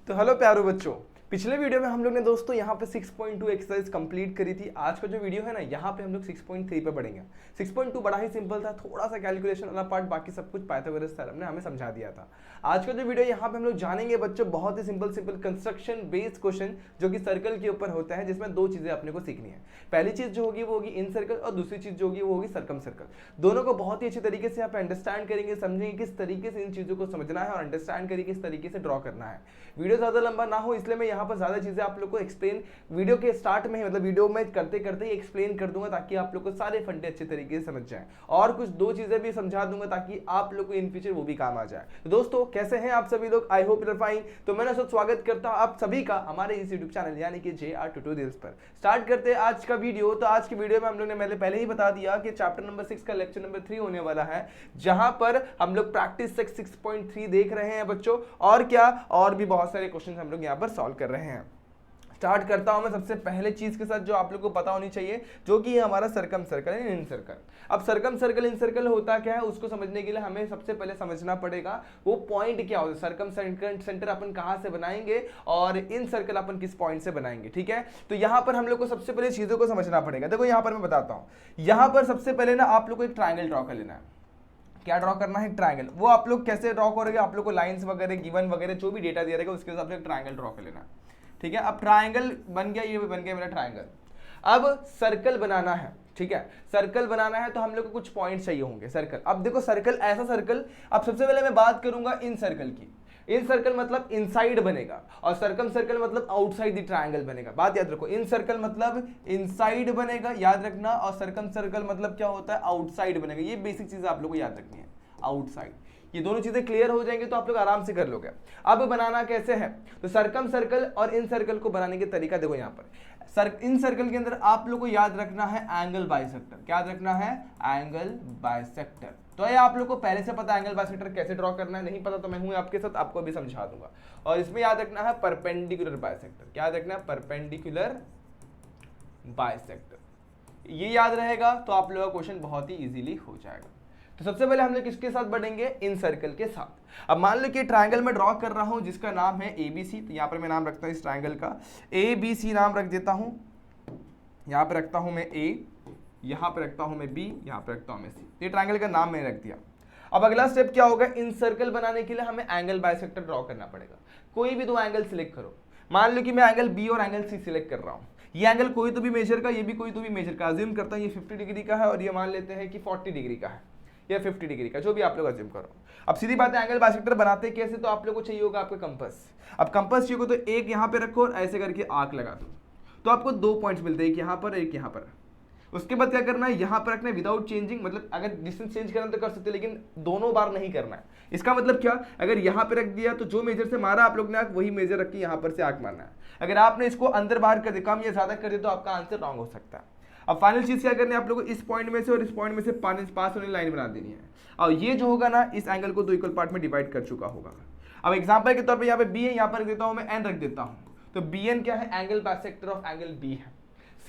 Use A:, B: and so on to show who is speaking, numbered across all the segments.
A: तो हेलो प्यारो बच्चों, पिछले वीडियो में हम लोग ने दोस्तों यहाँ पे 6.2 एक्सरसाइज कंप्लीट करी थी। आज का जो वीडियो है ना, यहाँ पे हम लोग 6.3 पे पढ़ेंगे। 6.2 बड़ा ही सिंपल था, थोड़ा सा कैलकुलेशन वाला पार्ट, बाकी सब कुछ पाइथागोरस थ्योरम ने हमें समझा दिया था। आज का जो वीडियो यहाँ पे हम लोग जानेंगे बच्चों, बहुत ही सिंपल कंस्ट्रक्शन बेस्ड क्वेश्चन जो कि सर्कल के ऊपर होता है, जिसमें दो चीजें अपने को सीखनी है। पहली चीज जो होगी वो होगी इन सर्कल, और दूसरी चीज जो होगी वो होगी सर्कम सर्कल। दोनों को बहुत ही अच्छी तरीके से यहाँ पे अंडरस्टैंड करेंगे, समझेंगे किस तरीके से इन चीजों को समझना है और अंडरस्टैंड करेंगे किस तरीके से ड्रॉ करना है। वीडियो ज्यादा लंबा ना हो इसलिए मैं यहाँ पर ज्यादा चीजें आप लोग को एक्सप्लेन वीडियो के स्टार्ट में ही, मतलब वीडियो में करते करते ही एक्सप्लेन कर दूंगा, ताकि आप लोग को सारे फंडे अच्छे तरीके से समझ जाए। और कुछ दो चीजें भी समझा दूंगा ताकि आप लोग को इन फ्यूचर वो भी काम आ जाए। तो दोस्तों कैसे हैं आप सभी लोग? I hope you are fine. तो मैंने सब स्वागत करता हूं आप सभी का हमारे इस यूट्यूब चैनल यानी कि JR ट्यूटोरियल्स पर। स्टार्ट करते हैं आज का वीडियो। तो आज की वीडियो में हम लोग ने पहले ही बता दिया कि चैप्टर नंबर 6 का लेक्चर नंबर 3 होने वाला है, जहां पर हम लोग प्रैक्टिस 6.3 देख रहे हैं बच्चों। और क्या, और भी बहुत सारे क्वेश्चन हम लोग यहाँ पर सॉल्व कर रहे हैं। स्टार्ट करता हूं मैं सबसे पहले चीज के साथ जो आप लोग को पता होनी चाहिए, जो कि हमारा सर्कम सर्कल है, इन सर्कल। अब सर्कम सर्कल इन सर्कल होता क्या है, उसको समझने के लिए हमें सबसे पहले समझना पड़ेगा वो पॉइंट क्या होता है। सर्कम सेंटर अपन कहां से बनाएंगे और इन सर्कल अपन किस पॉइंट से बनाएंगे, ठीक है। तो यहां पर हम लोग को सबसे पहले चीजों को समझना पड़ेगा। देखो यहां पर मैं बताता हूं, यहां पर सबसे पहले ना आप लोग को एक ट्राइंगल ड्रॉ कर लेना है। क्या ड्रॉ करना है? ट्राइंगल। वो आप लोग कैसे ड्रॉ करोगे, आप लोग को लाइंस वगैरह गिवन वगैरह जो भी डेटा दिया रहेगा उसके हिसाब से ट्राइंगल ड्रॉ कर लेना है, ठीक है। अब ट्राइंगल बन गया, ये बन गया मेरा ट्राइंगल। अब सर्कल बनाना है, ठीक है। सर्कल बनाना है तो हम लोग को कुछ पॉइंट चाहिए होंगे। सर्कल, अब देखो सर्कल, ऐसा सर्कल। अब सबसे पहले मैं बात करूंगा इन सर्कल की। इन सर्कल मतलब इनसाइड बनेगा और सर्कम सर्कल मतलब आउटसाइड द ट्रायंगल बनेगा। बात याद रखो, इन सर्कल मतलब इनसाइड बनेगा, याद रखना, और सर्कम सर्कल मतलब क्या होता है, आउटसाइड बनेगा। ये बेसिक चीज आप लोग को याद रखनी है, आउटसाइड। ये दोनों चीजें क्लियर हो जाएंगे तो आप लोग आराम से कर लोगे। अब बनाना कैसे है, तो सर्कम सर्कल और इन सर्कल को बनाने के तरीका देखो। यहाँ पर इन सर्कल के अंदर आप लोग को याद रखना है एंगल बाइसेक्टर। क्या याद रखना है? Angle bisector. तो ये आप लोग को पहले से पता है एंगल बाइसेक्टर कैसे ड्रॉ करना है, नहीं पता तो मैं हूं आपके साथ, आपको भी समझा दूंगा। और इसमें याद रखना है परपेंडिकुलर बाइसेक्टर। क्या याद रखना है? Perpendicular bisector. ये याद रहेगा तो आप लोगों का क्वेश्चन बहुत ही इजीली हो जाएगा। तो सबसे पहले हम लोग किसके साथ बढ़ेंगे? इन सर्कल के साथ। अब मान लो कि ट्रायंगल में ड्रॉ कर रहा हूं जिसका नाम है ABC। तो यहां पर मैं नाम रखता हूं इस ट्रायंगल का ABC नाम रख देता हूं। यहां पर रखता हूं मैं A, यहां पर रखता हूं मैं B, यहां पर रखता हूं मैं C। ये ट्रायंगल का नाम मैंने रख दिया। अब अगला स्टेप क्या होगा, इन सर्कल बनाने के लिए हमें एंगल बाइसेक्टर ड्रॉ करना पड़ेगा। कोई भी दो एंगल सिलेक्ट करो। मान लो कि मैं एंगल B और एंगल C सिलेक्ट कर रहा हूं। ये एंगल कोई तो भी मेजर का, ये भी कोई तो भी मेजर का। अज्यूम करता हूं ये 50 डिग्री का है और ये मान लेते हैं कि 40 डिग्री का है, या 50 डिग्री का, जो भी आप लोग अज्यूम करो। अब सीधी बात है, एंगल बाइसेक्टर बनाते कैसे, तो आप लोग को चाहिए होगा आपका कंपास। अब कंपास चाहिए होगा तो एक यहां पे रखो और ऐसे करके आर्क लगा दो, तो आपको दो पॉइंट्स मिलते हैं, एक यहां पर एक यहां पर। उसके बाद क्या करना है, यहां पर रखना है विदाउट चेंजिंग, मतलब अगर डिस्टेंस चेंज करना तो कर सकते हैं, लेकिन दोनों बार नहीं करना है। इसका मतलब क्या, अगर यहां पे रख दिया तो जो मेजर से मारा आप लोग ने वही मेजर रख के यहां पर से आर्क मारना है। अगर आपने इसको अंदर बाहर कर दिया, कम या ज्यादा कर दिया, तो आपका आंसर रॉन्ग हो सकता है। अब फाइनल चीज क्या करनी है, आप लोगों को इस पॉइंट में से और इस पॉइंट में से पास होने लाइन बना देनी है। और ये जो होगा ना, इस एंगल को दो इक्वल पार्ट में डिवाइड कर चुका होगा। अब एग्जांपल के तौर पे यहाँ पे B है, यहाँ पर रख देता हूं मैं N रख देता हूं। तो BN क्या है, angle bisector of angle B है।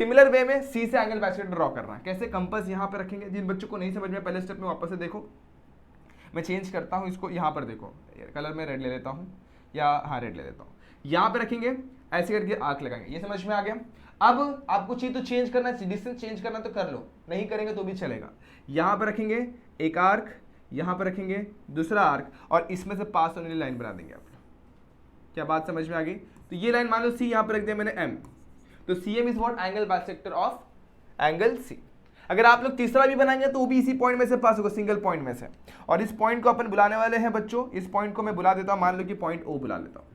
A: सिमिलर वे में C से एंगल बाइसेक्टर ड्रॉ करना है। कैसे? कंपास यहाँ पे रखेंगे। जिन बच्चों को नहीं समझ में, पहले स्टेप में वापस से देखो, मैं चेंज करता हूँ इसको। यहाँ पर देखो, कलर में रेड ले लेता हूँ, या हाँ रेड ले लेता हूँ। यहाँ पे रखेंगे, ऐसे करके आर्क लगाएंगे। ये समझ में आ गया। अब आपको चाहिए तो चेंज करना, डिस्टेंस चेंज करना तो कर लो, नहीं करेंगे तो भी चलेगा। यहाँ पर रखेंगे एक आर्क, यहाँ पर रखेंगे दूसरा आर्क, और इसमें से पास होने वाली लाइन बना देंगे आप। क्या बात समझ में आ गई? तो ये लाइन मान लो C, यहाँ पर रख दिया मैंने M। तो CM is what, angle bisector of angle C। अगर आप लोग तीसरा भी बनाएंगे तो वो भी इसी पॉइंट में से पास होगा, सिंगल पॉइंट में से। और इस पॉइंट को अपन बुलाने वाले हैं बच्चों, इस पॉइंट को मैं बुला देता हूं, मान लो कि पॉइंट O बुला लेता हूं।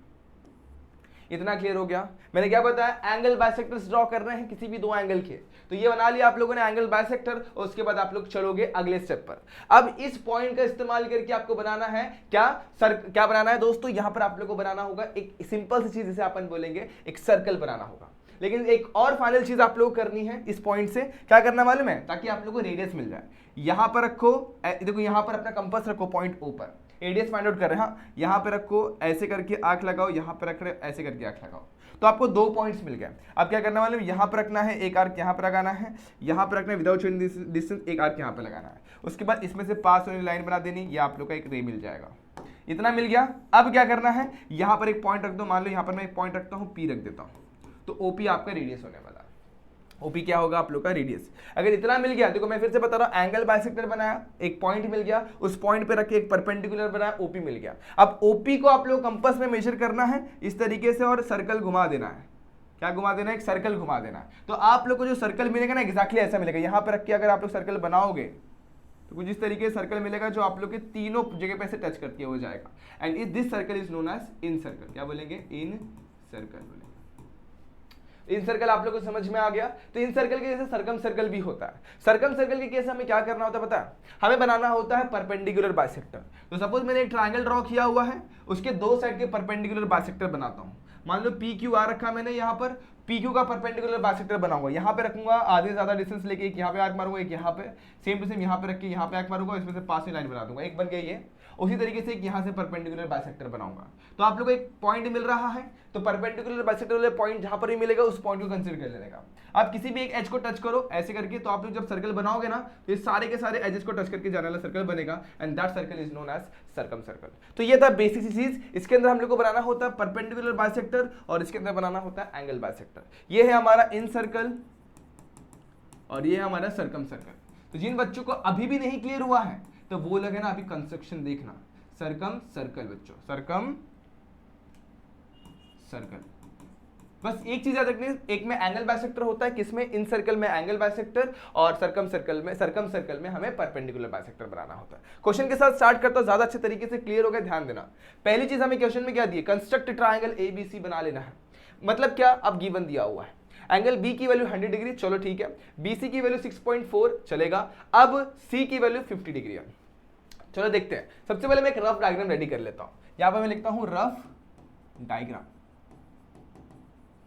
A: इतना क्लियर हो गया? मैंने क्या बताया, एंगल बाइसेक्टर्स ड्रॉ कर रहे हैं किसी भी दो एंगल के। तो ये बना लिया आप लोगों ने एंगल बाइसेक्टर, और उसके बाद आप लोग चलोगे अगले स्टेप पर। अब इस पॉइंट का इस्तेमाल करके आपको बनाना है क्या बनाना है दोस्तों, यहां पर आप लोग को बनाना होगा एक सिंपल सी चीज, जिसे अपन बोलेंगे एक सर्कल बनाना होगा। लेकिन एक और फाइनल चीज आप लोग करनी है, इस पॉइंट से क्या करना मालूम है, ताकि आप लोग को रेडियस मिल जाए। यहां पर रखो, देखो यहां पर अपना कंपास रखो पॉइंट O पर, रेडियस फाइंड आउट कर रहे हैं। हाँ, यहां पे रखो, ऐसे करके आंख लगाओ, यहां पे रख रहे ऐसे करके आंख लगाओ, तो आपको दो पॉइंट्स मिल गए। अब क्या करना वाले, यहां पर रखना है एक आर्क, यहां पर लगाना है, यहां पर रखना है विदाउट चेंजिंग डिस्टेंस, एक आर्क यहां पर लगाना है। उसके बाद इसमें से पास होने लाइन बना देनी, ये आप लोग का एक रे मिल जाएगा। इतना मिल गया। अब क्या करना है, यहां पर एक पॉइंट रख दो, मान लो यहां पर मैं एक पॉइंट रखता हूं, पी रख देता हूं, तो ओपी आपका रेडियस होने वाला है। ओपी क्या होगा आप लोग का, रेडियस। अगर इतना मिल गया, देखो मैं फिर से बता रहा हूं, एंगल बाइसेक्टर बनाया, एक पॉइंट मिल गया, उस पॉइंट पे रख के एक परपेंडिकुलर बनाया, ओपी मिल गया। अब ओपी को आप लोग कंपास में मेजर करना है इस तरीके से और सर्कल घुमा देना है। क्या घुमा देना है, एक सर्कल घुमा देना है। तो आप लोग को जो सर्कल मिलेगा ना, एक्जैक्टली ऐसा मिलेगा। यहां पर रख के अगर आप लोग सर्कल बनाओगे तो कुछ इस तरीके से सर्कल मिलेगा जो आप लोग के तीनों जगह पे से टच करके हो जाएगा। And this circle is known as incircle. क्या बोलेंगे, इन सर्कल बोलेंगे। इन सर्कल आप लोग को समझ में आ गया। तो इन सर्कल के जैसे सरकम सर्कल भी होता है। सरकम सर्कल के केस हमें क्या करना होता है पता है, हमें बनाना होता है परपेंडिकुलर बाइसेक्टर। तो सपोज मैंने एक ट्रायंगल ड्रॉ किया हुआ है, उसके दो साइड के परपेंडिकुलर बाइसेक्टर बनाता हूं। मान लो पी क्यू आर रखा मैंने, यहाँ पर पी क्यू का परपेंडिकुलर बाइसेक्टर बनाऊंगा। यहाँ पे रखूंगा आधे से ज्यादा डिस्टेंस लेके, एक यहाँ पे आर्क मारूंगा, एक यहाँ पे सेम टू सेम यहाँ पे रख के यहाँ पे आर्क मारूंगा, इसमें से पास में लाइन बना दूंगा, एक बन गई ये। उसी तरीके से एक यहाँ से परपेंडिकुलर बाइसेक्टर बनाऊंगा। तो आप लोग को एक पॉइंट मिल रहा है, तो परपेंडिकुलर बाइसेक्टर वाले पॉइंट जहां पर भी मिलेगा उस पॉइंट को कंसीडर कर लेने का। आप किसी भी एक एज को टच करो ऐसे करके, तो आप लोग जब सर्कल बनाओगे ना, तो ये सारे के सारे एजेस को टच करके जाने वाला सर्कल बनेगा, and that circle is known as circumcircle. तो ये था बेसिक सी चीज। इसके अंदर हम लोग को बनाना होता है परपेंडिकुलर बाइसेक्टर और इसके अंदर बनाना होता है एंगल बाइसेक्टर। ये है हमारा इन सर्कल और ये है हमारा सर्कम सर्कल। तो जिन बच्चों को अभी भी नहीं क्लियर हुआ है तो वो लगे ना अभी कंस्ट्रक्शन देखना, सर्कम सर्कल बच्चों, सर्कम सर्कल। बस एक चीज याद रखनी है, एक में एंगल बाइसेक्टर होता है, किसमें, इन सर्कल में एंगल बाइसेक्टर, और सर्कम सर्कल में हमें परपेंडिकुलर बाइसेक्टर बनाना होता है। क्वेश्चन के साथ स्टार्ट करता हूं, ज्यादा अच्छे तरीके से क्लियर हो गया, ध्यान देना। पहली चीज हमें क्वेश्चन में क्या दी है, कंस्ट्रक्ट ट्रायंगल एबीसी बना लेना है। मतलब क्या, अब गिवन दिया हुआ है एंगल बी की वैल्यू 100 डिग्री, चलो ठीक है, बीसी की वैल्यू 6.4 चलेगा, अब सी की वैल्यू 50 डिग्री है। चलो देखते हैं। सबसे पहले मैं एक रफ डायग्राम रेडी कर लेता हूं। यहां पर मैं लिखता हूं रफ डायग्राम,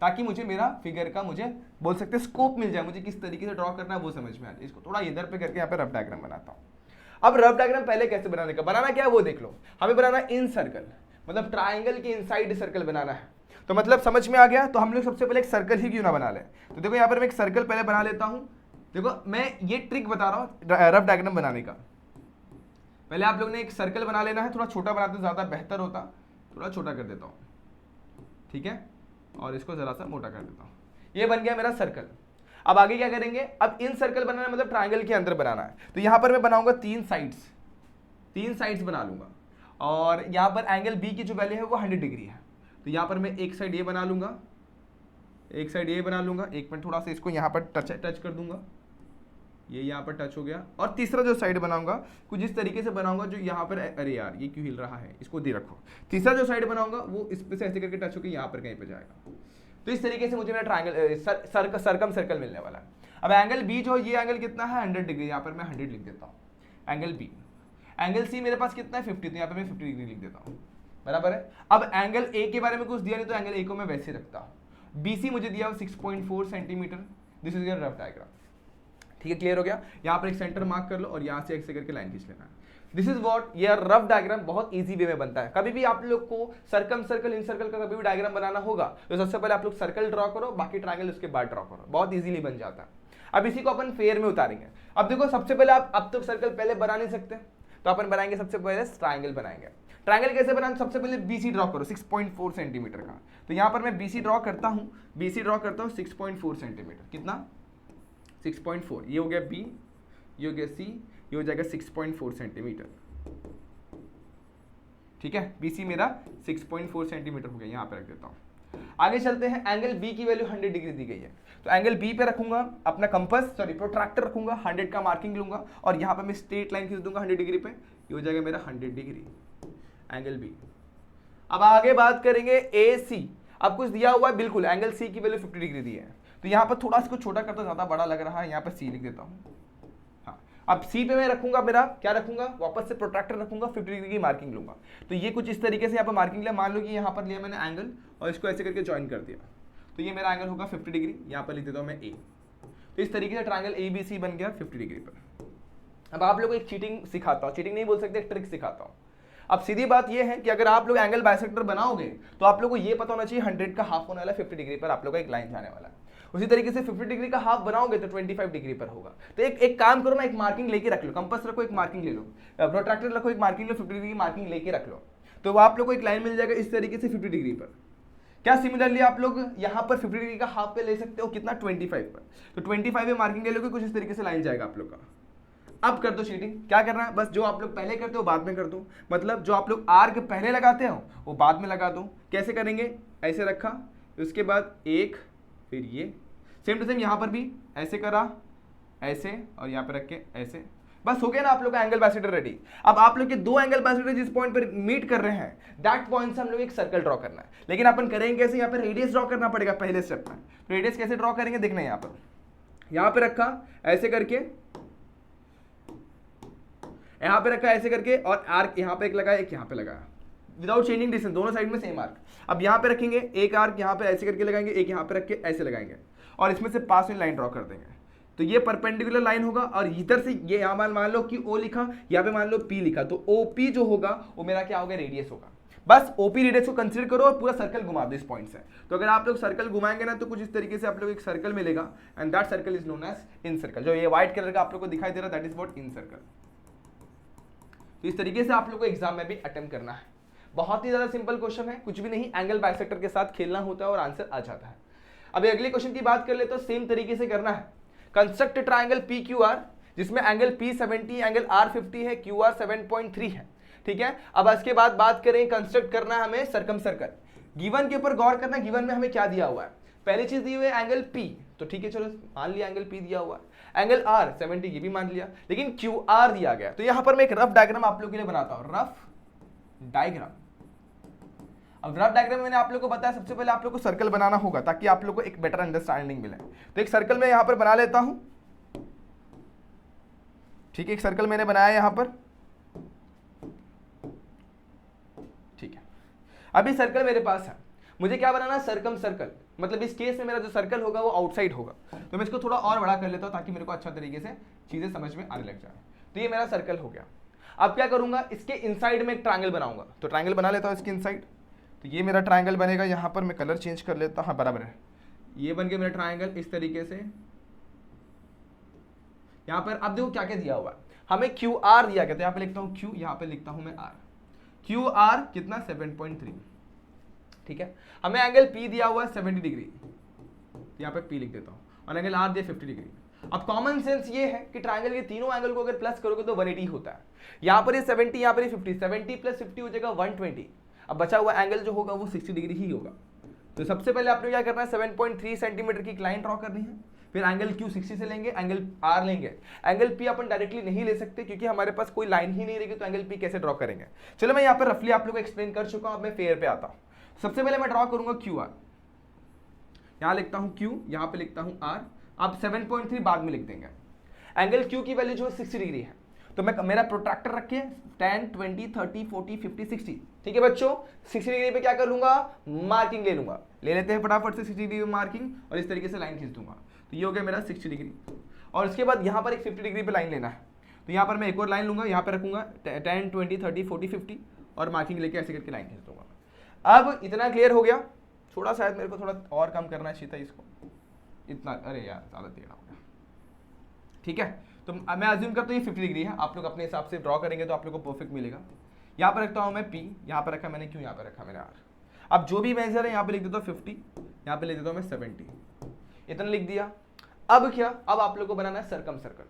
A: ताकि मुझे मेरा फिगर का, मुझे बोल सकते हैं स्कोप मिल जाए, मुझे किस तरीके से ड्रॉ करना है वो समझ में आ जाए। इसको थोड़ा इधर पे करके यहाँ पे रफ डायग्राम बनाता हूं। अब रफ डायग्राम पहले कैसे बनाने का, बनाना क्या है वो देख लो। हमें बनाना इन सर्कल, मतलब ट्राइंगल के इनसाइड सर्कल बनाना है। तो मतलब समझ में आ गया। तो हम लोग सबसे पहले एक सर्कल ही क्यों ना बना ले। तो देखो यहाँ पर मैं एक सर्कल पहले बना लेता हूं। देखो मैं ये ट्रिक बता रहा हूं रफ डायग्राम बनाने का। पहले आप लोग ने एक सर्कल बना लेना है, थोड़ा छोटा बनाते ज्यादा बेहतर होता, थोड़ा छोटा कर देता हूं, ठीक है, और इसको जरा सा मोटा कर देता हूं। ये बन गया मेरा सर्कल। अब आगे क्या करेंगे, अब इन सर्कल बनाना है, मतलब ट्रायंगल के अंदर बनाना है। तो यहां पर मैं बनाऊंगा तीन साइड्स बना लूंगा, और यहां पर एंगल बी की जो वैल्यू है वो 100 डिग्री है। तो यहां पर मैं एक साइड ये बना लूंगा, एक साइड ये बना लूंगा, एक मिनट थोड़ा सा इसको यहां पर टच कर दूंगा, ये यहाँ पर टच हो गया। और तीसरा जो साइड बनाऊंगा कुछ इस तरीके से बनाऊंगा, जो यहाँ पर, अरे यार ये क्यों हिल रहा है, इसको दे रखो। तीसरा जो साइड बनाऊंगा वो इस पे से ऐसे करके टच होकर यहाँ पर कहीं पे जाएगा। तो इस तरीके से मुझे मेरा ट्रायंगल सर्कम सर्कल मिलने वाला है। अब एंगल बी जो ये एंगल कितना है 100 डिग्री, यहाँ पर मैं 100 लिख देता हूँ एंगल बी। एंगल सी मेरे पास कितना है 50, तो यहाँ पर मैं 50 डिग्री लिख देता हूँ, बराबर है। अब एंगल ए के बारे में कुछ दिया नहीं, तो एंगल ए को मैं वैसे रखता हूँ। बीसी मुझे दिया 6.4 centimetre. This is your rough diagram, ठीक है, क्लियर हो गया। यहाँ पर एक सेंटर मार्क कर लो और यहाँ से ऐसे करके लाइन खींच लेना है। दिस इज व्हाट, ये रफ डायग्राम बहुत इजी वे में बनता है। कभी भी आप लोग को सर्कम सर्कल इन सर्कल का कभी भी डायग्राम बनाना होगा तो सबसे पहले आप लोग सर्कल ड्रॉ करो, बाकी ट्रायंगल उसके बाद ड्रॉ करो, बहुत इजीली बन जाता है। अब इसी को अपन फेयर में उतारेंगे। अब देखो सबसे पहले आप अब तो सर्कल पहले बना नहीं सकते, तो अपन बनाएंगे सबसे पहले ट्रायंगल बनाएंगे। ट्रायंगल कैसे बनाना, सबसे पहले बीसी ड्रॉ करो 6.4 सेंटीमीटर का। तो यहाँ पर मैं बीसी ड्रॉ करता हूँ, बीसी ड्रॉ करता हूँ 6.4 सेंटीमीटर, कितना 6.4, ये हो गया बी, ये हो गया सी, ये हो जाएगा 6.4 सेंटीमीटर, ठीक है। बीसी मेरा 6.4 सेंटीमीटर हो गया, यहाँ पे रख देता हूँ। आगे चलते हैं, एंगल बी की वैल्यू 100 डिग्री दी गई है, तो एंगल बी पे रखूंगा अपना प्रोट्रैक्टर रखूंगा, 100 का मार्किंग लूंगा और यहाँ पे मैं स्ट्रेट लाइन खींच दूंगा 100 डिग्री पे, ये हो जाएगा मेरा 100 डिग्री एंगल बी। अब आगे बात करेंगे ए सी। अब कुछ दिया हुआ है, बिल्कुल एंगल सी की वैल्यू 50 डिग्री दी है, तो यहाँ पर थोड़ा इसको छोटा करता, ज्यादा बड़ा लग रहा है, यहाँ पर सी लिख देता हूँ। हाँ, अब सी पे मैं रखूंगा, मेरा क्या रखूंगा, वापस से प्रोट्रैक्टर रखूंगा, 50 डिग्री की मार्किंग लूंगा। तो ये कुछ इस तरीके से यहाँ पर मार्किंग लिया, मान लो कि यहाँ पर लिया मैंने एंगल और इसको ऐसे करके ज्वाइन कर दिया, तो ये मेरा एंगल होगा 50 डिग्री, यहाँ पर लिख देता हूँ मैं ए। तो इस तरीके से ट्रायंगल ए बी सी बन गया 50 डिग्री पर। अब आप लोग को एक चीटिंग सिखाता हूँ, चीटिंग नहीं बोल सकते, एक ट्रिक सिखाता हूँ। अब सीधी बात ये है कि अगर आप लोग एंगल बाइसेक्टर बनाओगे तो आप लोग को ये पता होना चाहिए 100 का हाफ होने वाला है, 50 डिग्री पर आप लोग का एक लाइन जाने वाला है। उसी तरीके से 50 डिग्री का हाफ बनाओगे तो 25 डिग्री पर होगा। तो एक काम करो ना, एक मार्किंग लेके रख लो, कंपास रखो, एक मार्किंग ले लो, प्रोट्रैक्टर रखो, एक मार्किंग लो, 50 डिग्री की मार्किंग लेके रख लो। तो आप लोग को एक लाइन मिल जाएगा इस तरीके से 50 डिग्री पर। क्या सिमिलरली आप लोग यहाँ पर 50 डिग्री का हाफ पे ले सकते हो, कितना 25 पर, तो 25 पे मार्किंग ले लोगे, कुछ इस तरीके से लाइन जाएगा आप लोग का। अब कर दो चीटिंग, क्या करना है, बस जो आप लोग पहले करते हो बाद में कर दो, मतलब जो आप लोग आर्क पहले लगाते हो वो बाद में लगा दो। कैसे करेंगे, ऐसे रखा, उसके बाद एक, फिर ये सेम टू सेम यहाँ पर भी ऐसे करा, ऐसे, और यहाँ पे रख के ऐसे, बस हो गया ना आप लोग का एंगल बाइसेक्टर रेडी। अब आप लोग के दो एंगल बाइसेक्टर जिस पॉइंट पर मीट कर रहे हैं, दैट पॉइंट से हम लोग एक सर्कल ड्रॉ करना है। लेकिन अपन करेंगे कैसे, यहाँ पे रेडियस ड्रॉ करना पड़ेगा पहले स्टेप में। रेडियस कैसे ड्रॉ करेंगे देखना है, यहाँ पे रखा ऐसे करके, यहाँ पे रखा ऐसे करके, और आर्क यहाँ पे एक लगाया, एक यहाँ पे लगाया, विदाउट चेंजिंग डिस्टेंस, दोनों साइड में सेम आर्क। अब यहाँ पे रखेंगे एक आर्क, यहाँ पे ऐसे करके लगाएंगे, एक यहाँ पे रख के ऐसे लगाएंगे, और इसमें से पास में लाइन ड्रॉ कर देंगे। तो ये परपेंडिकुलर लाइन होगा, और इधर से ये यहाँ मान लो कि O लिखा, यहाँ पे मान लो P लिखा, तो OP जो होगा वो मेरा क्या होगा, रेडियस होगा। बस OP रेडियस को कंसीडर करो और पूरा सर्कल घुमा दो इस पॉइंट से। तो अगर आप लोग सर्कल घुमाएंगे ना तो कुछ इस तरीके से आप लोग एक सर्कल मिलेगा, and that circle is known as incircle. जो ये व्हाइट कलर का आप लोग को दिखाई दे रहा है, that is what in circle. तो इस तरीके से आप लोग को एग्जाम में भी अटेम्प्ट करना है। बहुत ही ज्यादा सिंपल क्वेश्चन है, कुछ भी नहीं, एंगल बाइसेक्टर के साथ खेलना होता है और आंसर आ जाता है। अभी अगले क्वेश्चन की बात कर ले तो सेम तरीके से करना है। कंस्ट्रक्ट ट्राइंगल PQR जिसमें एंगल P 70, एंगल R 50 है, QR 7.3 है, ठीक है। अब इसके बाद बात करें, कंस्ट्रक्ट करना है हमें सर्कम सर्कल। गिवन के ऊपर गौर करना, गिवन में हमें क्या दिया हुआ है। पहली चीज दी हुई है एंगल P, तो ठीक है चलो मान लिया एंगल P दिया हुआ है, एंगल R 70 ये भी मान लिया, लेकिन QR दिया गया। तो यहां पर मैं एक रफ डायग्राम आप लोग के लिए बनाता हूं, रफ डायग्राम। अब रफ डायग्राम मैंने आप लोग को बताया, सबसे पहले आप लोग को सर्कल बनाना होगा ताकि आप लोग को एक बेटर अंडरस्टैंडिंग मिले। तो एक सर्कल मैं यहां पर बना लेता हूं, ठीक है, एक सर्कल मैंने बनाया यहां पर, ठीक है। अभी सर्कल मेरे पास है, मुझे क्या बनाना है, सर्कम सर्कल, मतलब इस केस में मेरा जो सर्कल होगा वो आउटसाइड होगा। तो मैं इसको थोड़ा और बड़ा कर लेता हूं ताकि मेरे को अच्छा तरीके से चीजें समझ में आने लग जाए। तो ये मेरा सर्कल हो गया। अब क्या करूंगा, इसके इनसाइड में एक ट्रायंगल बनाऊंगा। तो ट्रायंगल बना लेता हूं इसके इनसाइड। तो ये मेरा ट्रायंगल बनेगा, यहाँ पर मैं कलर चेंज कर लेता हूँ, हाँ बराबर है, ये बन गया मेरा ट्रायंगल इस तरीके से। यहाँ पर अब देखो क्या क्या दिया हुआ है, हमें QR दिया गया, तो यहाँ पे लिखता हूँ Q, यहाँ पे लिखता हूँ मैं R। QR कितना 7.3, ठीक है। हमें एंगल P दिया हुआ है 70 डिग्री, यहाँ पे P लिख देता हूँ, और एंगल R दिया 50 डिग्री। अब कॉमन सेंस ये है कि ट्रायंगल के तीनों एंगल को अगर प्लस करोगे तो 180 होता है। यहाँ पर ये 70, यहाँ पर ये 50, 70 प्लस 50 हो जाएगा 120। अब बचा हुआ एंगल जो होगा वो 60 डिग्री ही होगा। तो सबसे पहले आपने क्या करना है, 7.3 सेंटीमीटर की लाइन ड्रॉ करनी है, फिर एंगल Q 60 से लेंगे, एंगल R लेंगे। एंगल P अपन डायरेक्टली नहीं ले सकते क्योंकि हमारे पास कोई लाइन ही नहीं रहेगी, तो एंगल P कैसे ड्रॉ करेंगे। चलो मैं यहाँ पर रफली आप लोग को एक्सप्लेन कर चुका हूँ, अब मैं फेयर पे आता हूँ। सबसे पहले मैं ड्रॉ करूंगा QR, यहाँ लिखता हूँ Q, यहाँ पे लिखता हूँ R, अब 7.3 बाद में लिख देंगे। एंगल Q की वैल्यू जो है 60 डिग्री है, तो मैं मेरा प्रोट्रैक्टर रखिए 10, 20, 30, 40, 50, 60, ठीक है बच्चों। 60 डिग्री पे क्या कर लूंगा, मार्किंग ले लूंगा, ले लेते हैं फटाफट से 60 डिग्री मार्किंग, और इस तरीके से लाइन खींच दूंगा। तो ये हो गया मेरा 60 डिग्री, और इसके बाद यहाँ पर एक 50 डिग्री पे लाइन लेना है। तो यहाँ पर मैं एक और लाइन लूंगा, यहाँ पे रखूंगा 10, 20, 30, 40, 50, और मार्किंग लेके ऐसे करके लाइन खींच दूंगा। अब इतना क्लियर हो गया, थोड़ा शायद मेरे को थोड़ा और कम करना चाहिए था इसको, इतना, अरे यार ज़्यादा टेढ़ा हो गया, ठीक है। तो मैं अज्यूम करता हूँ ये 50 डिग्री है, आप लोग अपने हिसाब से ड्रॉ करेंगे तो आप लोग को परफेक्ट मिलेगा। यहाँ पर रखता हूँ मैं P, यहाँ पर रखा मैंने Q, यहाँ पर रखा मैंने R। अब जो भी मेजर है यहाँ पे लिख देता हूँ 50, यहाँ पे लिख देता हूँ मैं 70, इतना लिख दिया। अब क्या, अब आप लोग को बनाना है सर्कम सर्कल।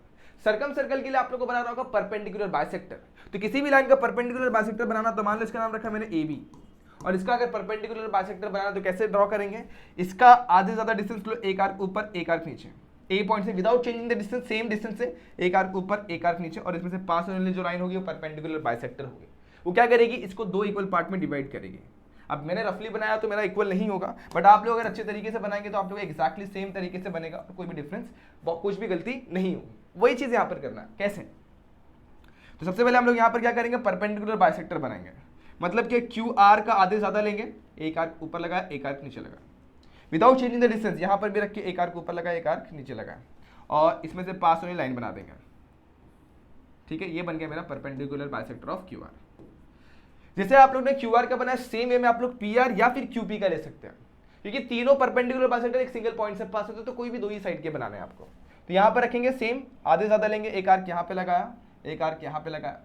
A: सर्कम सर्कल के लिए आप लोग को बनाना होगा परपेंडिकुलर बाइसेक्टर। तो किसी भी लाइन का परपेंडिकुलर बाइसेक्टर बनाना, तो मान लो इसका नाम रखा मैंने AB, और इसका अगर परपेंडिकुलर बाइसेक्टर बनाना तो कैसे ड्रॉ करेंगे, इसका आधे ज्यादा डिस्टेंस लो, एक आर्क ऊपर एक आर्क नीचे, ए पॉइंट से without changing the distance, same distance से एक आर्क ऊपर एक आर्क नीचे, और इसमें से पास होने वाली जो लाइन होगी वो परपेंडिकुलर बाइसेक्टर होगी। वो क्या करेगी, इसको दो इक्वल पार्ट में डिवाइड करेगी। अब मैंने रफली बनाया तो मेरा इक्वल नहीं होगा, बट आप लोग अगर अच्छे तरीके से बनाएंगे तो आप लोग एक्जैक्टली सेम तरीके से बनेगा, और कोई भी डिफरेंस, कुछ भी गलती नहीं होगी। वही चीज यहाँ पर करना है, कैसे। तो सबसे पहले हम लोग यहाँ पर क्या करेंगे, परपेंडिकुलर बाइसेक्टर बनाएंगे, मतलब कि QR का आधे ज्यादा लेंगे, एक आर्क ऊपर लगाया एक आर्क नीचे लगाया, विदाउट चेंजिंग द डिस्टेंस, यहाँ पर भी रख के एक आर्क ऊपर लगाया एक आर्क नीचे लगाया, और इसमें से पास होने लाइन बना देंगे, ठीक है। ये बन गया मेरा परपेंडिकुलर बाइसेक्टर ऑफ QR। जैसे आप लोग ने QR का बनाया, सेम वे में आप लोग PR या फिर QP का ले सकते हैं, क्योंकि तीनों परपेंडिकुलर बाइसेक्टर एक सिंगल पॉइंट से पास होते हैं, तो कोई भी दो ही साइड के बनाने हैं आपको। तो यहाँ पर रखेंगे सेम, आधे ज्यादा लेंगे, एक आर्क यहाँ पे लगाया एक आर्क यहाँ पे लगाया,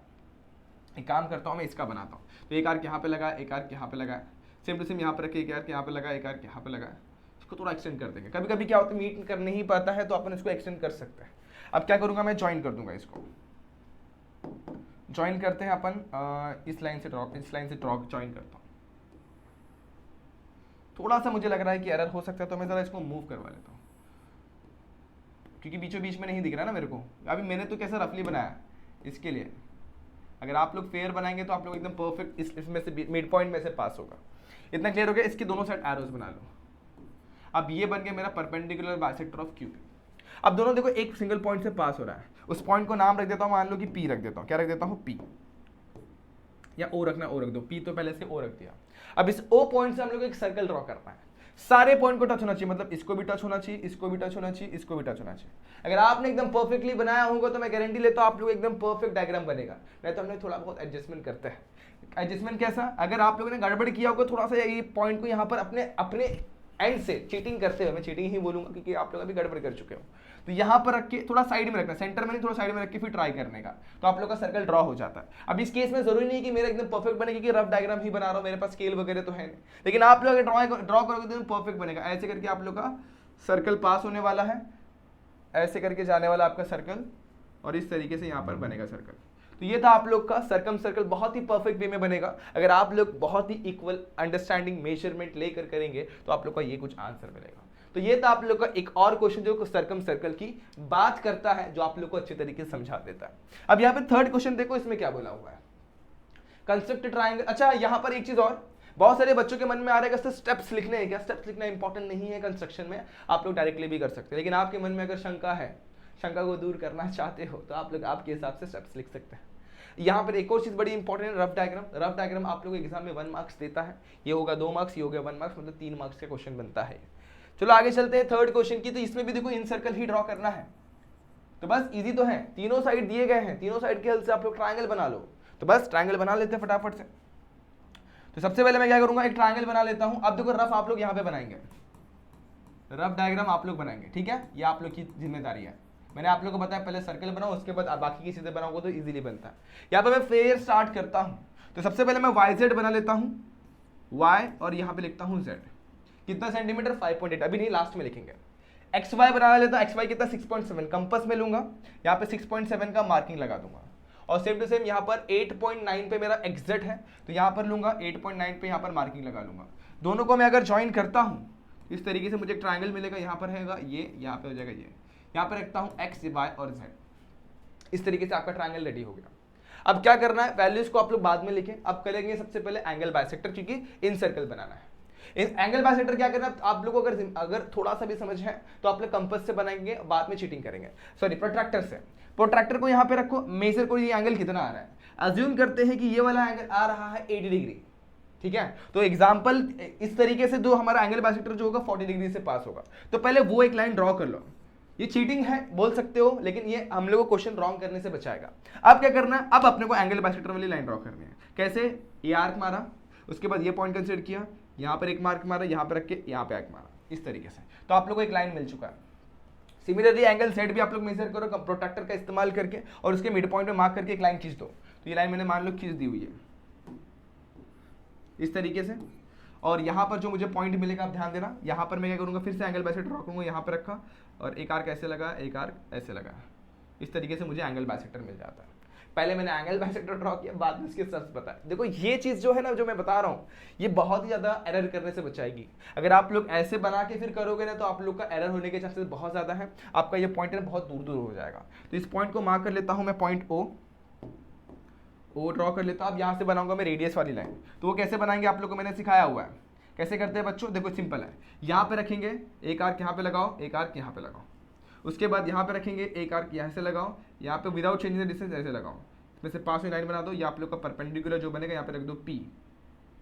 A: एक काम करता हूँ मैं इसका बनाता हूँ, तो एक आर्क यहाँ पे लगा, एक आर्क यहाँ पे लगा, सेम टू सेम यहाँ पर रखे, एक आर्क यहाँ पे लगा, एक आर्क यहाँ पे लगा, इसको थोड़ा एक्सटेंड कर देंगे। कभी कभी क्या होता है मीट कर नहीं पाता है तो अपन इसको एक्सटेंड कर सकते हैं। अब क्या करूँगा मैं ज्वाइन कर दूंगा, इसको ज्वाइन करते हैं अपन, इस लाइन से ड्रॉ ज्वाइन करता हूँ। थोड़ा सा मुझे लग रहा है कि एरर हो सकता है, तो मैं ज़रा इसको मूव करवा लेता हूँ, क्योंकि बीचों बीच में नहीं दिख रहा ना मेरे को। अभी मैंने तो कैसा रफली बनाया इसके लिए, अगर आप लोग फेयर बनाएंगे तो आप लोग एकदम परफेक्ट इसमें से मिड पॉइंट में से पास होगा। इतना क्लियर हो गया। इसके दोनों साइड एरोज बना लो। अब ये बन गया मेरा परपेंडिकुलर बाइसेक्टर ऑफ क्यूब। अब दोनों देखो एक सिंगल पॉइंट से पास हो रहा है, उस पॉइंट को नाम रख देता हूँ, मान लो कि पी रख देता हूँ। क्या रख देता हूँ? पी, या ओ रखना, ओ रख दो, पी तो पहले से ओ रख दिया। अब इस ओ पॉइंट से हम लोग एक सर्कल ड्रॉ करना है, सारे पॉइंट को टच होना चाहिए, मतलब इसको भी टच होना चाहिए, इसको भी टच होना चाहिए, इसको भी टच होना चाहिए। अगर आपने एकदम परफेक्टली बनाया होगा तो मैं गारंटी लेता हूं आप लोग एकदम परफेक्ट डायग्राम बनेगा। नहीं तो हमने थोड़ा बहुत एडजस्टमेंट करते हैं। एडजस्टमेंट कैसा? अगर आप लोगों ने गड़बड़ किया होगा थोड़ा सा ये पॉइंट को यहाँ पर अपने एंड से चीटिंग करते हुए, मैं चीटिंग ही बोलूंगा क्योंकि आप लोग अभी गड़बड़ कर चुके हो, तो यहाँ पर रख के थोड़ा साइड में रखना, सेंटर में नहीं, थोड़ा साइड में रख के फिर ट्राई करने का, तो आप लोग का सर्कल ड्रॉ हो जाता है। अब इस केस में जरूरी नहीं कि मेरा एकदम परफेक्ट बने, क्योंकि रफ डायग्राम ही बना रहा हूँ, मेरे पास स्केल वगैरह तो है नहीं, लेकिन आप लोग ड्रॉ करोगे तो परफेक्ट बनेगा। ऐसे करके आप लोग का सर्कल पास होने वाला है, ऐसे करके जाने वाला आपका सर्कल, और इस तरीके से यहाँ पर बनेगा सर्कल। तो ये था आप लोग का सर्कम सर्कल, बहुत ही परफेक्ट वे में बनेगा। अगर आप लोग बहुत ही इक्वल अंडरस्टैंडिंग मेजरमेंट लेकर करेंगे तो आप लोग का ये कुछ आंसर मिलेगा। तो ये था आप लोग का एक और क्वेश्चन जो सर्कम सर्कल की बात करता है, जो आप लोग को अच्छे तरीके से समझा देता है। अब यहाँ पे थर्ड क्वेश्चन देखो, इसमें क्या बोला हुआ है, कंस्ट्रक्ट ट्राइंगल। अच्छा, यहाँ पर एक चीज और, बहुत सारे बच्चों के मन में आ रहा है कि स्टेप्स लिखने हैं क्या? स्टेप्स लिखना इंपॉर्टेंट नहीं है कंस्ट्रक्शन में, आप लोग डायरेक्टली भी कर सकते हैं, लेकिन आपके मन में अगर शंका है, शंका को दूर करना चाहते हो, तो आप लोग आपके हिसाब से स्टेप्स लिख सकते हैं। यहाँ पर एक और चीज बड़ी इंपॉर्टेंट है, रफ डायग्राम। रफ डायग्राम आप लोग एग्जाम में 1 मार्क्स देता है, ये होगा 2 मार्क्स, ये हो गया 1 मार्क्स, मतलब 3 मार्क्स का क्वेश्चन बनता है। चलो आगे चलते हैं थर्ड क्वेश्चन की। तो इसमें भी देखो इन सर्कल ही ड्रॉ करना है, तो बस इजी तो है, तीनों साइड दिए गए हैं, तीनों साइड के हेल्प से आप लोग ट्रायंगल बना लो। तो बस ट्रायंगल बना लेते हैं फटाफट से। तो सबसे पहले मैं क्या करूंगा, एक ट्रायंगल बना लेता हूं। अब देखो रफ आप लोग यहाँ पे बनाएंगे, रफ डायग्राम आप लोग बनाएंगे, ठीक है, ये आप लोग की जिम्मेदारी है। मैंने आप लोगों को बताया पहले सर्कल बनाओ, उसके बाद बाकी की चीजें बनाओगे तो इजीली बनता है। यहाँ पे मैं फेयर स्टार्ट करता हूँ, तो सबसे पहले मैं वाई जेड बना लेता हूँ, वाई, और यहाँ पे लिखता हूँ जेड, कितना सेंटीमीटर 5.8, अभी नहीं लास्ट में लिखेंगे। एक्स वाई बना लेता हूँ, एक्स वाई कितना 6.7, कंपास में लूंगा, यहाँ पे 6.7 का मार्किंग लगा दूंगा, और सेम टू सेम यहाँ पर 8.9 पे मेरा एग्जेट है, तो यहाँ पर लूंगा 8.9 पे यहाँ पर मार्किंग लगा लूंगा। दोनों को मैं अगर ज्वाइन करता हूँ इस तरीके से मुझे एक ट्राइंगल मिलेगा, यहाँ पर रहेगा ये, यहाँ पे हो जाएगा ये, यहाँ पर रखता हूँ एक्स, वाई और जेड। इस तरीके से आपका ट्राइंगल रेडी हो गया। अब क्या करना है, वैल्यूज को आप लोग बाद में लिखें, अब करेंगे सबसे पहले एंगल बाइसेक्टर, क्योंकि इन सर्कल बनाना है। इन एंगल बाइसेक्टर क्या करना है, आप लोग अगर थोड़ा सा भी समझ है तो आप लोग कंपास से बनाएंगे, बाद में चीटिंग करेंगे, सॉरी प्रोट्रैक्टर से। प्रोट्रैक्टर को यहाँ पे रखो, मेजर को ये एंगल कितना आ रहा है, अज्यूम करते हैं कि ये वाला एंगल आ रहा है 80 डिग्री, ठीक है। तो एग्जाम्पल इस तरीके से जो हमारा एंगल बाइसेक्टर जो होगा 40 डिग्री से पास होगा, तो पहले वो एक लाइन ड्रॉ कर लो। ये चीटिंग है बोल सकते हो, लेकिन ये हम लोग को क्वेश्चन रॉन्ग करने से बचाएगा। अब क्या करना है, अब अपने को एंगल बाइसेक्टर वाली लाइन ड्रॉ करनी है। कैसे, ये आर्क मारा, उसके बाद ये पॉइंट कंसीडर किया, यहाँ पर एक मार्क मारा, यहाँ पर रख के यहाँ पे आर्क मारा, इस तरीके से, तो आप लोग को एक लाइन मिल चुका है। सिमिलरली एंगल सेट भी आप लोग मेजर करो प्रोट्रैक्टर का इस्तेमाल करके, और उसके मिड पॉइंट में मार्क करके एक लाइन खींच दो। तो ये लाइन मैंने मान लो खींच दी हुई है इस तरीके से, और यहाँ पर जो मुझे पॉइंट मिलेगा आप ध्यान देना, यहाँ पर मैं क्या करूँगा, फिर से एंगल बाइसेक्टर ड्रॉ करूँगा, यहाँ पर रखा, और एक आर्क ऐसे लगा, एक आर्क ऐसे लगा, इस तरीके से मुझे एंगल बाइसेक्टर मिल जाता है। पहले मैंने एंगल बाइसेक्टर ड्रॉ किया, बाद में इसके स्टेप्स बताए। देखो ये चीज़ जो है ना, जो मैं बता रहा हूँ, ये बहुत ही ज़्यादा एरर करने से बचाएगी। अगर आप लोग ऐसे बना के फिर करोगे ना, तो आप लोग का एरर होने के चांसेस बहुत ज़्यादा है, आपका ये पॉइंट है बहुत दूर दूर हो जाएगा। तो इस पॉइंट को मार्क कर लेता हूँ मैं, पॉइंट ओ ड्रॉ कर लेता हूँ। अब यहाँ से बनाऊंगा मैं रेडियस वाली लाइन, तो वो कैसे बनाएंगे आप लोग को मैंने सिखाया हुआ है। कैसे करते हैं बच्चों, देखो सिंपल है, यहाँ पे रखेंगे, एक आर्क यहाँ पे लगाओ, एक आर्क यहाँ पे लगाओ, उसके बाद यहाँ पे रखेंगे, एक आर्क यहाँ से लगाओ, यहाँ पे विदाउट चेंजिंग द डिस्टेंस ऐसे लगाओ, वैसे पास में लाइन बना दो, ये आप लोग का परपेंडिकुलर जो बनेगा यहाँ पे रख दो P,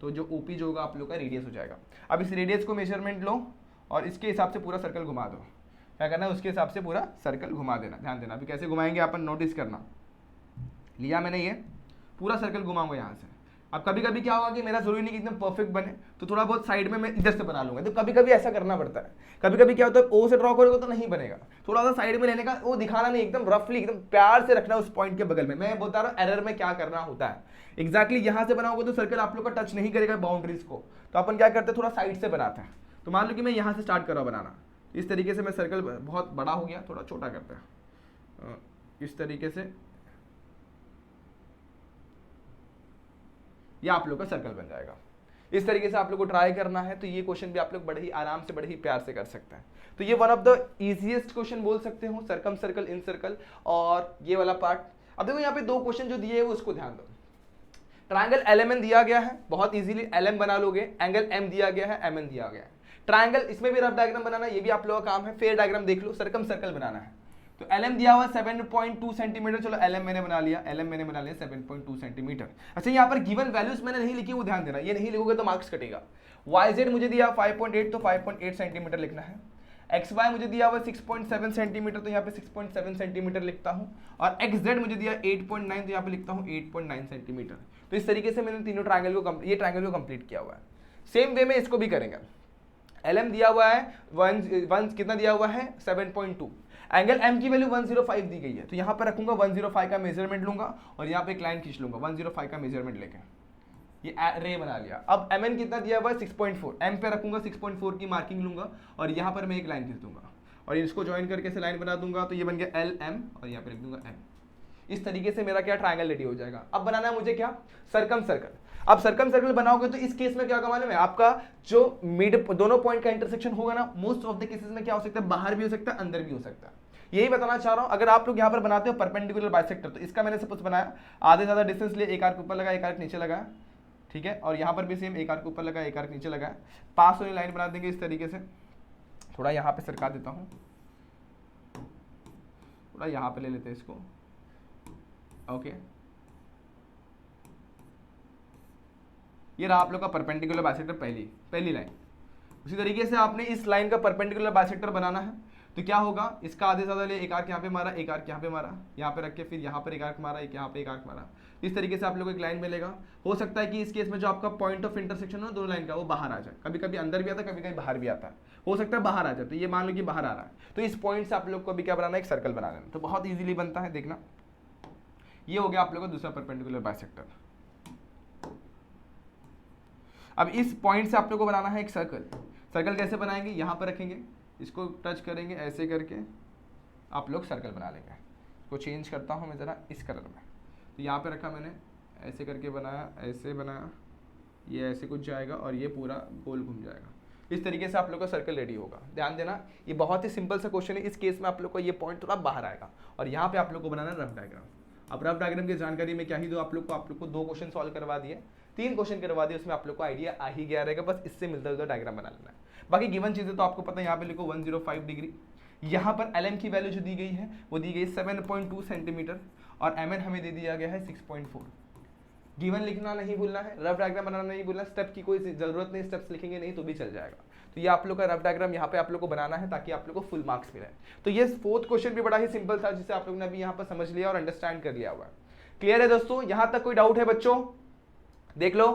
A: तो जो OP जो होगा आप लोग का रेडियस हो जाएगा। अब इस रेडियस को मेजरमेंट लो और इसके हिसाब से पूरा सर्कल घुमा दो। क्या करना है, उसके हिसाब से पूरा सर्कल घुमा देना, ध्यान देना। अभी कैसे घुमाएंगे अपन नोटिस करना। लिया मैंने ये पूरा सर्कल घुमाऊंगा यहाँ से, अब कभी कभी क्या होगा कि मेरा जरूरी नहीं कि एकदम परफेक्ट बने, तो थोड़ा बहुत साइड में मैं इधर से बना लूंगा, तो कभी कभी ऐसा करना पड़ता है। कभी कभी क्या होता है ओ से ड्रॉ करोगे तो नहीं बनेगा, थोड़ा सा साइड में लेने का, वो दिखाना नहीं, एकदम रफली एकदम प्यार से रखना उस पॉइंट के बगल में। मैं बता रहा हूँ एरर में क्या करना होता है। एग्जैक्टली यहां से बनाओगे तो सर्कल आप लोग का टच नहीं करेगा बाउंड्रीज को, तो अपन क्या करते हैं थोड़ा साइड से बनाते हैं। तो मान लो कि मैं यहाँ से स्टार्ट कर रहा हूँ बनाना, इस तरीके से मैं सर्कल बहुत बड़ा हो गया, थोड़ा छोटा करते हैं इस तरीके से, ये आप लोग का सर्कल बन जाएगा। इस तरीके से आप लोग को ट्राई करना है, तो ये क्वेश्चन भी आप लोग बड़े ही आराम से, बड़े ही प्यार से कर सकते हैं। तो ये one of the easiest question बोल सकते हो, सर्कम सर्कल इन सर्कल और ये वाला पार्ट। अब देखो यहाँ पे दो क्वेश्चन जो दिए है वो उसको ध्यान दो। ट्रायंगल LMN दिया गया है, बहुत इजीली LM बना लोगे। एंगल M दिया गया है, MN दिया गया है। ट्रायंगल, इसमें भी रफ डायग्राम बनाना, ये भी आप लोगों का काम है। फेयर डायग्राम देख लो, सर्कम सर्कल बनाना है। तो LM दिया हुआ 7.2 सेंटीमीटर, चलो LM मैंने बना लिया, 7.2 सेंटीमीटर। अच्छा यहाँ पर गिवन वैल्यूज मैंने नहीं लिखी, वो ध्यान देना, ये नहीं लिखोगे तो मार्क्स कटेगा। YZ मुझे दिया 5.8, तो 5.8 सेंटीमीटर लिखना है। XY मुझे दिया हुआ 6.7 सेंटीमीटर, तो यहाँ पे 6.7 सेंटीमीटर लिखता हूँ। और XZ मुझे दिया 8.9, तो यहाँ पे लिखता हूँ 8.9 सेंटीमीटर। तो इस तरीके से मैंने तीनों ट्रायंगल को ये ट्रायंगल को कंप्लीट किया हुआ है। सेम वे में इसको भी करेंगे। LM दिया हुआ है वन कितना दिया हुआ है 7.2, एंगल M की वैल्यू 105 दी गई है, तो यहाँ पर रखूंगा 105 का मेजरमेंट लूंगा और यहाँ पे एक लाइन खींच लूंगा 105 का मेजरमेंट लेके, ये रे बना लिया। अब MN कितना दिया हुआ है 6.4, M पे रखूंगा 6.4 की मार्किंग लूंगा और यहाँ पर मैं एक लाइन खींच दूंगा और इसको ज्वाइन करके से लाइन बना दूंगा, तो ये बन गया LM और यहाँ पे लिख दूंगा M। इस तरीके से मेरा क्या ट्रायंगल रेडी हो जाएगा। अब बनाना है मुझे क्या, सर्कम सर्कल। अब सर्कम सर्कल बनाओगे तो इस केस में क्या होगा मालूम है, आपका जो मिड दोनों पॉइंट का इंटरसेक्शन होगा ना, मोस्ट ऑफ द केसेस में क्या हो सकता है, बाहर भी हो सकता है अंदर भी हो सकता है। यही बताना चाह रहा हूं। अगर आप लोग यहाँ पर बनाते हो परपेंडिकुलर बाइसेक्टर, तो इसका मैंने सपोज बनाया, आधे ज्यादा डिस्टेंस लिए, एक आर्क ऊपर लगा एक आर्क नीचे लगा, ठीक है, और यहाँ पर भी सेम एक आर्क ऊपर लगा एक आर्क नीचे लगा, पास होने लाइन बना देंगे इस तरीके से। थोड़ा यहाँ पे सरका देता हूँ, थोड़ा यहाँ पे ले लेते हैं इसको, ओके। ये रहा आप लोग का परपेंडिकुलर बाइसेक्टर, पहली लाइन। उसी तरीके से आपने इस लाइन का परपेंडिकुलर बाइसेक्टर बनाना है, तो क्या होगा, इसका आधे ज्यादा ले, एक आर्क यहाँ पे मारा, एक आर्क यहाँ पे मारा, यहाँ पे रख के फिर यहाँ पर एक आर्क मारा, एक यहाँ पे एक आर्क मारा। इस तरीके से आप लोग को एक लाइन मिलेगा। हो सकता है कि इस केस में जो आपका पॉइंट ऑफ इंटरसेक्शन है दोनों लाइन का, वो बाहर आ जाए, कभी कभी अंदर भी आता है, कभी कभी बाहर भी आता है, हो सकता है बाहर आ जाए, तो ये मान लो कि बाहर आ रहा है, तो इस पॉइंट से आप लोग को अभी क्या बनाना है, एक सर्कल बना लेना। तो बहुत ईजिली बनता है, देखना, ये हो गया आप लोग का दूसरा परपेंडिकुलर बाइसेक्टर। अब इस पॉइंट से आप लोग को बनाना है एक सर्कल। सर्कल कैसे बनाएंगे, यहाँ पर रखेंगे, इसको टच करेंगे, ऐसे करके आप लोग सर्कल बना लेंगे। इसको चेंज करता हूँ मैं ज़रा इस कलर में, तो यहाँ पे रखा मैंने, ऐसे करके बनाया, ऐसे बनाया, ये ऐसे कुछ जाएगा और ये पूरा गोल घूम जाएगा। इस तरीके से आप लोग का सर्कल रेडी होगा। ध्यान देना, ये बहुत ही सिंपल सा क्वेश्चन है। इस केस में आप लोग को ये पॉइंट थोड़ा बाहर आएगा और यहाँ पे आप लोग को बनाना है रफ डायग्राम। अब रफ डायग्राम की जानकारी में क्या ही दो आप लोग को 2 क्वेश्चन सॉल्व करवा दिए, 3 क्वेश्चन करवा दिए, उसमें आप लोग को आइडिया आ ही गया रहेगा। बस इससे मिलता जुलता डायग्राम बना लेना है। बाकी गिवन चीजें तो आपको पता है, यहाँ पे लिखो 105 डिग्री। यहाँ पर LM की वैल्यू जो दी गई है वो दी गई 7.2 सेंटीमीटर और MN हमें दे दिया गया है 6.4। गिवन लिखना नहीं भूलना है, रफ डायग्राम बनाना नहीं भूलना। स्टेप की कोई जरूरत नहीं, स्टेप्स लिखेंगे नहीं तो भी चल जाएगा। तो ये आप लोग का रफ डायग्राम यहाँ पे आप लोग को बनाना है ताकि आप लोग को फुल मार्क्स मिले। तो ये 4th क्वेश्चन भी बड़ा ही सिंपल था, जिसे आप लोग ने अभी यहाँ पर समझ लिया और अंडरस्टैंड कर लिया हुआ है। क्लियर है दोस्तों, यहाँ तक कोई डाउट है बच्चों, देख लो।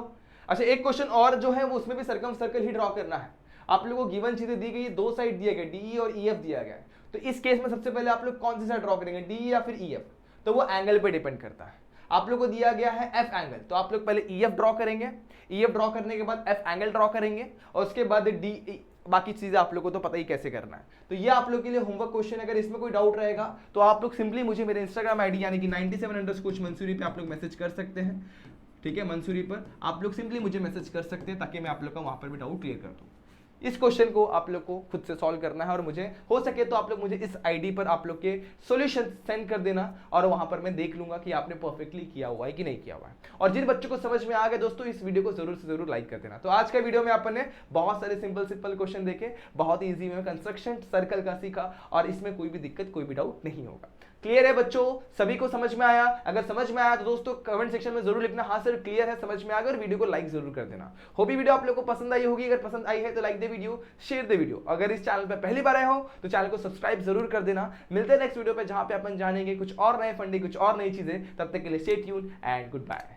A: अच्छा, एक क्वेश्चन और जो है वो उसमें भी सर्कम सर्कल ही ड्रॉ करना है। आप लोगों को गिवन चीजें दी गई, 2 साइड दिए गए, DE और EF दिया गया है। तो इस केस में सबसे पहले आप लोग कौन सी साइड ड्रॉ करेंगे, DE या फिर EF, तो वो एंगल पे डिपेंड करता है। आप लोग को दिया गया है F एंगल, तो आप लोग पहले EF ड्रॉ करेंगे, EF ड्रॉ करने के बाद F एंगल ड्रॉ करेंगे और उसके बाद DE, बाकी चीजें आप लोग को तो पता ही कैसे करना है। तो ये आप लोग के लिए होमवर्क क्वेश्चन। अगर इसमें कोई डाउट रहेगा तो आप लोग सिंपली मुझे मेरे इंस्टाग्राम आईडी यानी कि 97_ मंसूरी पे आप लोग मैसेज कर सकते हैं, ठीक है। मंसूरी पर आप लोग सिंपली मुझे मैसेज कर सकते हैं ताकि मैं आप लोग का वहां पर भी डाउट क्लियर कर दूं। इस क्वेश्चन को आप लोग को खुद से सॉल्व करना है और मुझे हो सके तो आप लोग मुझे इस आईडी पर आप लोग के सॉल्यूशन सेंड कर देना और वहां पर मैं देख लूंगा कि आपने परफेक्टली किया हुआ है कि नहीं किया हुआ है। और जिन बच्चों को समझ में आ गया दोस्तों, इस वीडियो को जरूर से जरूर लाइक कर देना। तो आज का वीडियो में अपन ने बहुत सारे सिंपल क्वेश्चन देखे, बहुत ही ईजी में कंस्ट्रक्शन सर्कल का सीखा और इसमें कोई भी दिक्कत, कोई भी डाउट नहीं होगा। क्लियर है बच्चों, सभी को समझ में आया? अगर समझ में आया तो दोस्तों कमेंट सेक्शन में जरूर लिखना हाँ सर क्लियर है, समझ में आ गया, और वीडियो को लाइक जरूर कर देना। होप ये वीडियो आप लोगों को पसंद आई होगी। अगर पसंद आई है तो like they video, share they video. अगर इस चैनल पर पहली बार आए हो तो चैनल को सब्सक्राइब जरूर कर देना। मिलते हैं नेक्स्ट वीडियो पे जहां पे अपन जानेंगे कुछ और नए फंडे, कुछ और नई चीजें। तब तक के लिए stay tuned and good bye.